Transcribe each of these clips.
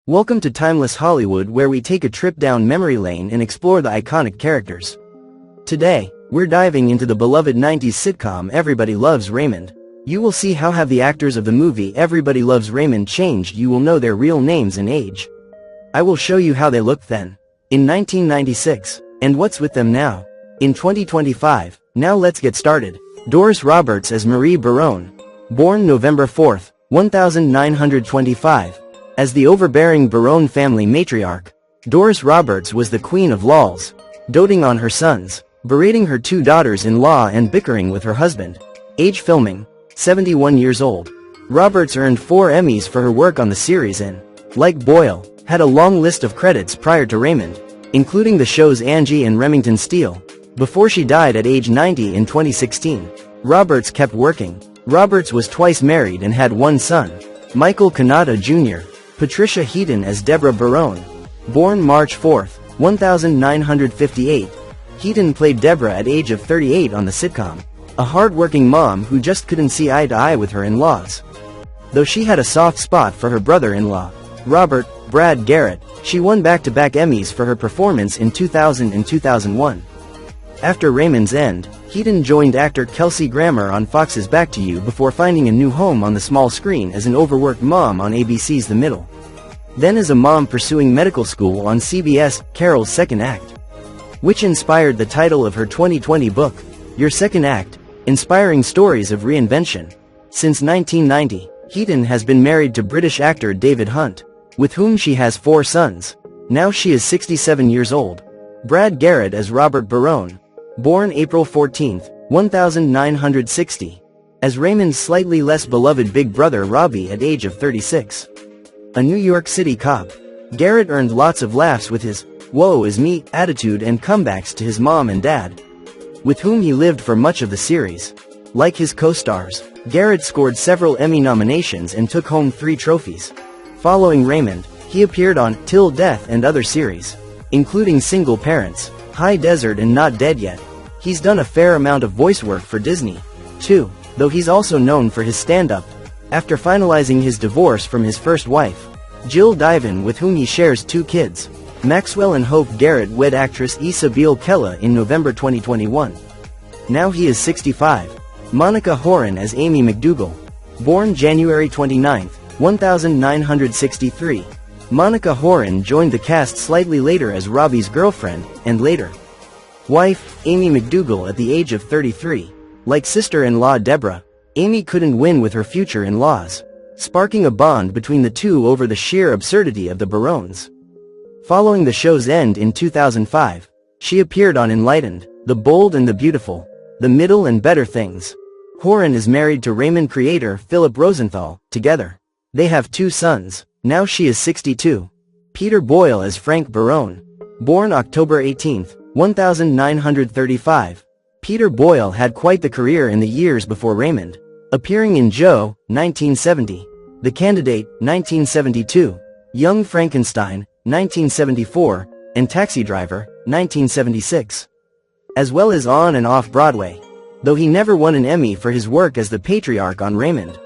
Welcome to Timeless Hollywood, where we take a trip down memory lane and explore the iconic characters. Today, we're diving into the beloved 90s sitcom Everybody Loves Raymond. You will see how have the actors of the movie Everybody Loves Raymond changed. You will know their real names and age. I will show you how they looked then, in 1996, and what's with them now, in 2025. Now let's get started. Doris Roberts as Marie Baron, born November 4, 1925. As the overbearing Baron family matriarch, Doris Roberts was the queen of lols, doting on her sons, berating her two daughters-in-law and bickering with her husband. Age filming, 71 years old. Roberts earned 4 Emmys for her work on the series and, like Boyle, had a long list of credits prior to Raymond, including the shows Angie and Remington Steele. Before she died at age 90 in 2016, Roberts kept working. Roberts was twice married and had one son, Michael Kanata Jr. Patricia Hedon as Deborah Baron, born March 4, 1958. Hedon played Deborah at age of 38 on the sitcom, a hard-working mom who just couldn't see eye to eye with her in-laws. Though she had a soft spot for her brother-in-law, Robert "Brad" Garrett, she won back-to-back Emmys for her performance in 2000 and 2001. After Raymond's end, Hedon joined actor Kelsey Grammer on Fox's Back to You before finding a new home on the small screen as an overworked mom on ABC's The Middle. Then as a mom pursuing medical school on CBS, Carol's Second Act, which inspired the title of her 2020 book, Your Second Act, Inspiring Stories of Reinvention. Since 1990, Hedon has been married to British actor David Hunt, with whom she has 4 sons. Now she is 67 years old. Brad Garrett as Robert Baron, born April 14, 1960, as Raymond's slightly less beloved big brother Robbie at age of 36. A New York City cop, Garrett earned lots of laughs with his "woe is me" attitude and comebacks to his mom and dad, with whom he lived for much of the series. Like his co-stars, Garrett scored several Emmy nominations and took home 3 trophies. Following Raymond, he appeared on Till Death and other series, including Single Parents, High Desert and Not Dead Yet. He's done a fair amount of voice work for Disney, too, though he's also known for his stand-up. After finalizing his divorce from his first wife, Jill Diven, with whom he shares 2 kids, Maxwell and Hope Garrett wed actress Issa Biel Kella in November 2021. Now he is 65. Monica Horan as Amy McDougal, born January 29, 1963. Monica Horan joined the cast slightly later as Robbie's girlfriend, and later wife, Amy McDougal at the age of 33. Like sister-in-law Deborah, Amy couldn't win with her future in-laws, sparking a bond between the two over the sheer absurdity of the Barons. Following the show's end in 2005, she appeared on Enlightened, The Bold and the Beautiful, The Middle and Better Things. Horan is married to Raymond creator Philip Rosenthal. Together, they have 2 sons. Now she is 62. Peter Boyle as Frank Baron, born October 18, 1935. Peter Boyle had quite the career in the years before Raymond, appearing in Joe, 1970, The Candidate, 1972, Young Frankenstein, 1974, and Taxi Driver, 1976. As well as on and off Broadway, though he never won an Emmy for his work as the patriarch on Raymond.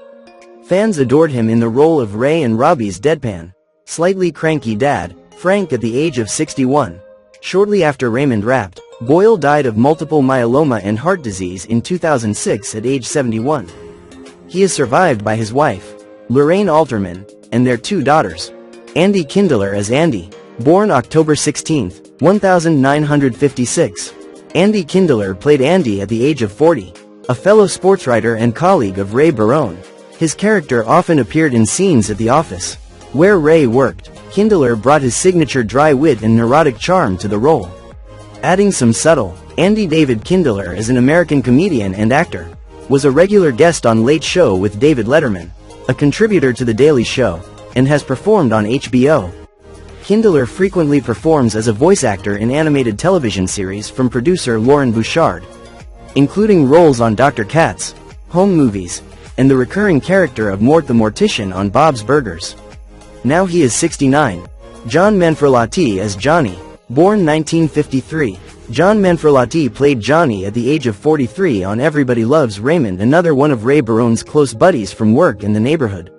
Fans adored him in the role of Ray and Robbie's deadpan, slightly cranky dad, Frank, at the age of 61. Shortly after Raymond wrapped, Boyle died of multiple myeloma and heart disease in 2006 at age 71. He is survived by his wife, Lorraine Alterman, and their 2 daughters. Andy Kindler as Andy, born October 16, 1956. Andy Kindler played Andy at the age of 40, a fellow sportswriter and colleague of Ray Baron. His character often appeared in scenes at the office, where Ray worked. Kindler brought his signature dry wit and neurotic charm to the role, adding some subtle. Andy David Kindler is an American comedian and actor, was a regular guest on Late Show with David Letterman, a contributor to The Daily Show, and has performed on HBO. Kindler frequently performs as a voice actor in animated television series from producer Lauren Bouchard, including roles on Dr. Katz, Home Movies, and the recurring character of Mort the Mortician on Bob's Burgers. Now he is 69. John Manfrati as Johnny, born 1953. John Manfrati played Johnny at the age of 43 on Everybody Loves Raymond, another one of Ray Baron's close buddies from work in the neighborhood.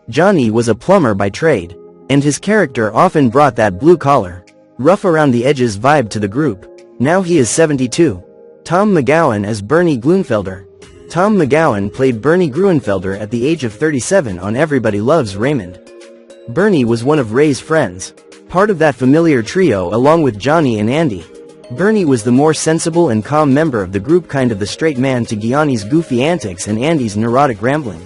Johnny was a plumber by trade, And his character often brought that blue-collar, rough-around-the-edges vibe to the group. Now he is 72. Tom McGowan as Bernie Grunfelder. Tom McGowan played Bernie Grunfelder at the age of 37 on Everybody Loves Raymond. Bernie was one of Ray's friends, part of that familiar trio along with Johnny and Andy. Bernie was the more sensible and calm member of the group, kind of the straight man to Gianni's goofy antics and Andy's neurotic rambling.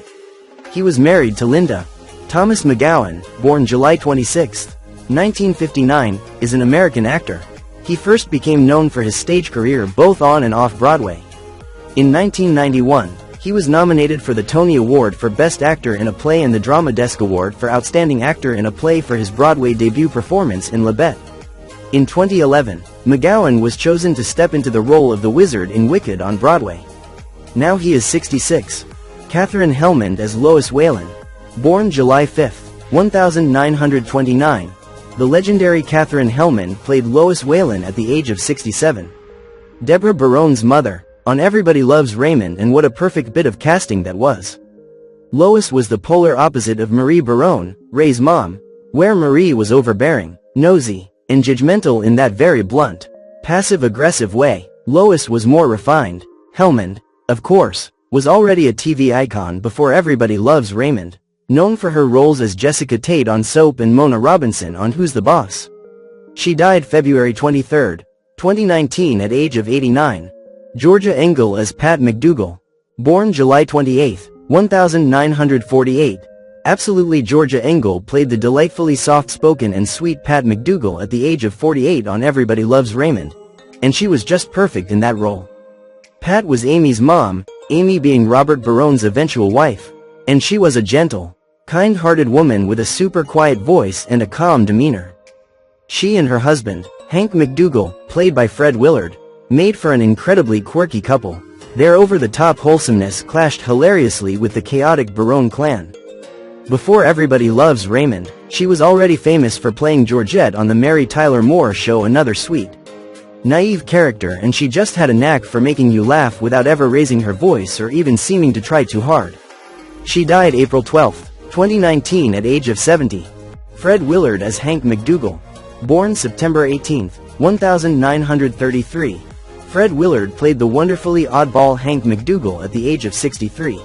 He was married to Linda. Thomas McGowan, born July 26, 1959, is an American actor. He first became known for his stage career both on and off Broadway. In 1991, he was nominated for the Tony Award for Best Actor in a Play and the Drama Desk Award for Outstanding Actor in a Play for his Broadway debut performance in La Bête. In 2011, McGowan was chosen to step into the role of the Wizard in Wicked on Broadway. Now he is 66. Katherine Helmond as Lois Whalen. Born July 5, 1929, the legendary Katherine Helmond played Lois Whalen at the age of 67. Deborah Barone's mother, on Everybody Loves Raymond, and what a perfect bit of casting that was. Lois was the polar opposite of Marie Barone, Ray's mom, where Marie was overbearing, nosy, and judgmental in that very blunt, passive-aggressive way. Lois was more refined. Helmond, of course, was already a TV icon before Everybody Loves Raymond, known for her roles as Jessica Tate on Soap and Mona Robinson on Who's the Boss. She died February 23, 2019 at age of 89. Georgia Engel as Pat McDougal. Born July 28, 1948. Absolutely, Georgia Engel played the delightfully soft-spoken and sweet Pat McDougal at the age of 48 on Everybody Loves Raymond, and she was just perfect in that role. Pat was Amy's mom, Amy being Robert Barone's eventual wife, and she was a gentle, kind-hearted woman with a super quiet voice and a calm demeanor. She and her husband, Hank McDougal, played by Fred Willard, made for an incredibly quirky couple. Their over-the-top wholesomeness clashed hilariously with the chaotic Barone clan. Before Everybody Loves Raymond, she was already famous for playing Georgette on the Mary Tyler Moore show Another Sweet, naive character, and she just had a knack for making you laugh without ever raising her voice or even seeming to try too hard. She died April 12, 2019 at age of 70. Fred Willard as Hank McDougal. Born September 18, 1933. Fred Willard played the wonderfully oddball Hank McDougal at the age of 63.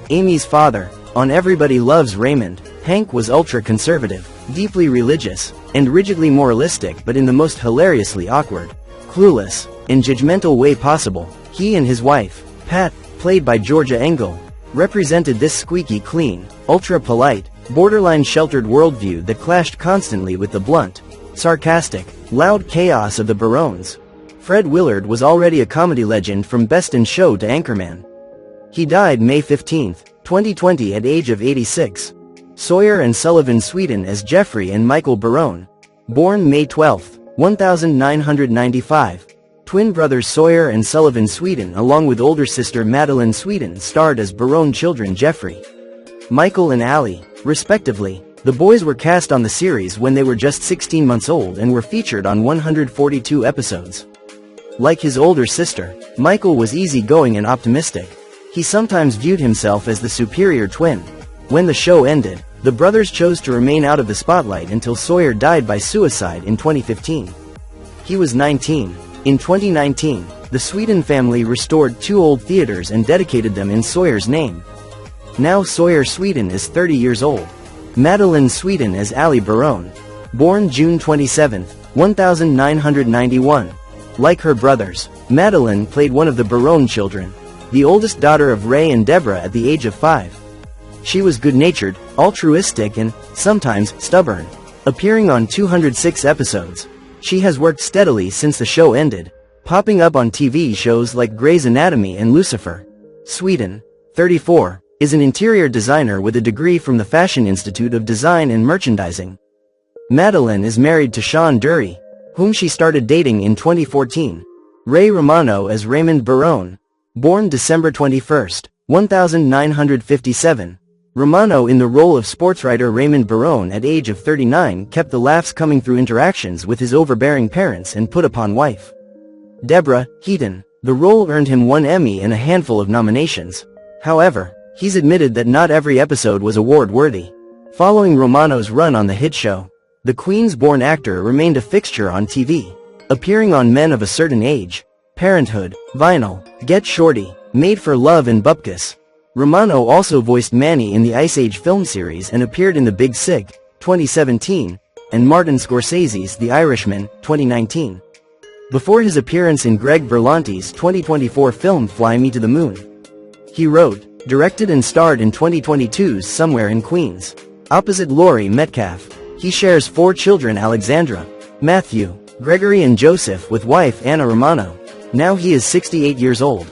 Amy's father, on Everybody Loves Raymond, Hank was ultra-conservative, deeply religious, and rigidly moralistic, but in the most hilariously awkward, clueless, and judgmental way possible. He and his wife, Pat, played by Georgia Engel, represented this squeaky clean, ultra-polite, borderline sheltered worldview that clashed constantly with the blunt, sarcastic, loud chaos of the Barones. Fred Willard was already a comedy legend from Best in Show to Anchorman. He died May 15, 2020 at age of 86. Sawyer and Sullivan Sweden as Jeffrey and Michael Barone. Born May 12, 1995. Twin brothers Sawyer and Sullivan Sweden along with older sister Meline Sweden starred as Barone children Jeffrey, Michael and Allie, respectively. The boys were cast on the series when they were just 16 months old and were featured on 142 episodes. Like his older sister, Michael was easygoing and optimistic. He sometimes viewed himself as the superior twin. When the show ended, the brothers chose to remain out of the spotlight until Sawyer died by suicide in 2015. He was 19. In 2019, the Sweden family restored 2 old theaters and dedicated them in Sawyer's name. Now Sawyer Sweden is 30 years old. Meline Sweden as Allie Barone. Born June 27, 1991. Like her brothers, Meline played one of the Barone children, the oldest daughter of Ray and Deborah at the age of 5. She was good-natured, altruistic and, sometimes, stubborn. Appearing on 206 episodes, she has worked steadily since the show ended, popping up on TV shows like Grey's Anatomy and Lucifer. Sweden, 34, is an interior designer with a degree from the Fashion Institute of Design and Merchandising. Meline is married to Sean Dury, whom she started dating in 2014. Ray Romano as Raymond Barone. Born December 21, 1957. Romano in the role of sportswriter Raymond Barone at age of 39 kept the laughs coming through interactions with his overbearing parents and put-upon wife, Deborah Hedon. The role earned him 1 Emmy and a handful of nominations. However, he's admitted that not every episode was award-worthy. Following Romano's run on the hit show, the Queens-born actor remained a fixture on TV, appearing on Men of a Certain Age, Parenthood, Vinyl, Get Shorty, Made for Love and Bupkis. Romano also voiced Manny in the Ice Age film series and appeared in The Big Sick, 2017, and Martin Scorsese's The Irishman, 2019. Before his appearance in Greg Berlanti's 2024 film Fly Me to the Moon, he wrote, directed and starred in 2022's Somewhere in Queens. Opposite Laurie Metcalf, he shares 4 children: Alexandra, Matthew, Gregory and Joseph, with wife Anna Romano. Now he is 68 years old.